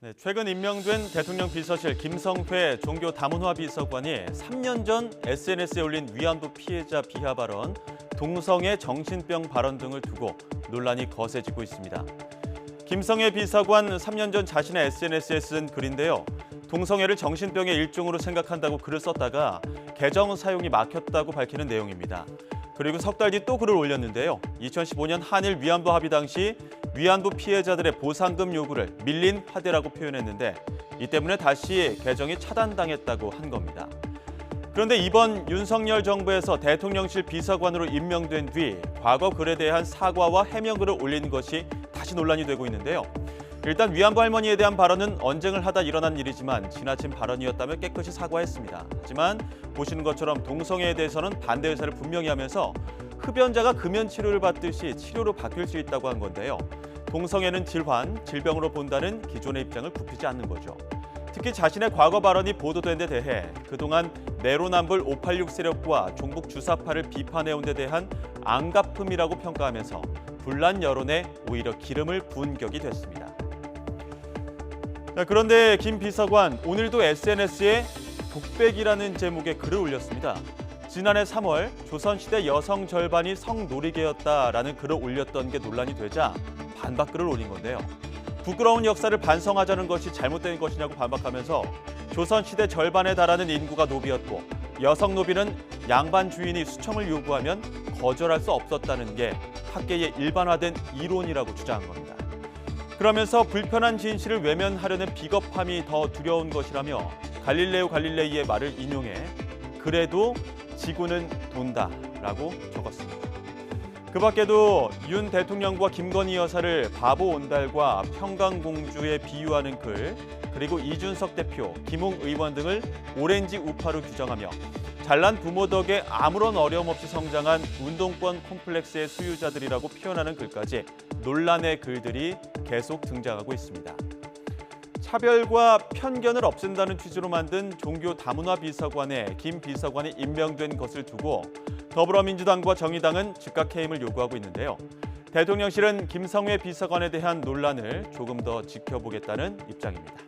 네, 최근 임명된 대통령 비서실 김성회 종교다문화 비서관이 3년 전 SNS에 올린 위안부 피해자 비하 발언, 동성애 정신병 발언 등을 두고 논란이 거세지고 있습니다. 김성회 비서관 3년 전 자신의 SNS에 쓴 글인데요. 동성애를 정신병의 일종으로 생각한다고 글을 썼다가 계정 사용이 막혔다고 밝히는 내용입니다. 그리고 석 달 뒤 또 글을 올렸는데요. 2015년 한일 위안부 합의 당시 위안부 피해자들의 보상금 요구를 밀린 화대라고 표현했는데 이 때문에 다시 계정이 차단당했다고 한 겁니다. 그런데 이번 윤석열 정부에서 대통령실 비서관으로 임명된 뒤 과거 글에 대한 사과와 해명글을 올린 것이 다시 논란이 되고 있는데요. 일단 위안부 할머니에 대한 발언은 언쟁을 하다 일어난 일이지만 지나친 발언이었다며 깨끗이 사과했습니다. 하지만 보시는 것처럼 동성애에 대해서는 반대 의사를 분명히 하면서 흡연자가 금연 치료를 받듯이 치료로 바뀔 수 있다고 한 건데요. 동성애는 질환, 질병으로 본다는 기존의 입장을 굽히지 않는 거죠. 특히 자신의 과거 발언이 보도된 데 대해 그동안 내로남불 586 세력과 종북 주사파를 비판해온 데 대한 안갚음이라고 평가하면서 분란 여론에 오히려 기름을 부은 격이 됐습니다. 그런데 김 비서관 오늘도 SNS에 독백이라는 제목의 글을 올렸습니다. 지난해 3월 조선시대 여성 절반이 성노리개였다라는 글을 올렸던 게 논란이 되자 반박글을 올린 건데요. 부끄러운 역사를 반성하자는 것이 잘못된 것이냐고 반박하면서 조선시대 절반에 달하는 인구가 노비였고 여성 노비는 양반 주인이 수청을 요구하면 거절할 수 없었다는 게 학계의 일반화된 이론이라고 주장한 겁니다. 그러면서 불편한 진실을 외면하려는 비겁함이 더 두려운 것이라며 갈릴레오 갈릴레이의 말을 인용해 그래도 지구는 돈다라고 적었습니다. 그 밖에도 윤 대통령과 김건희 여사를 바보 온달과 평강공주에 비유하는 글, 그리고 이준석 대표, 김웅 의원 등을 오렌지 우파로 규정하며 잘난 부모 덕에 아무런 어려움 없이 성장한 운동권 콤플렉스의 소유자들이라고 표현하는 글까지 논란의 글들이 계속 등장하고 있습니다. 차별과 편견을 없앤다는 취지로 만든 종교다문화 비서관에 김 비서관이 임명된 것을 두고 더불어민주당과 정의당은 즉각 해임을 요구하고 있는데요. 대통령실은 김성회 비서관에 대한 논란을 조금 더 지켜보겠다는 입장입니다.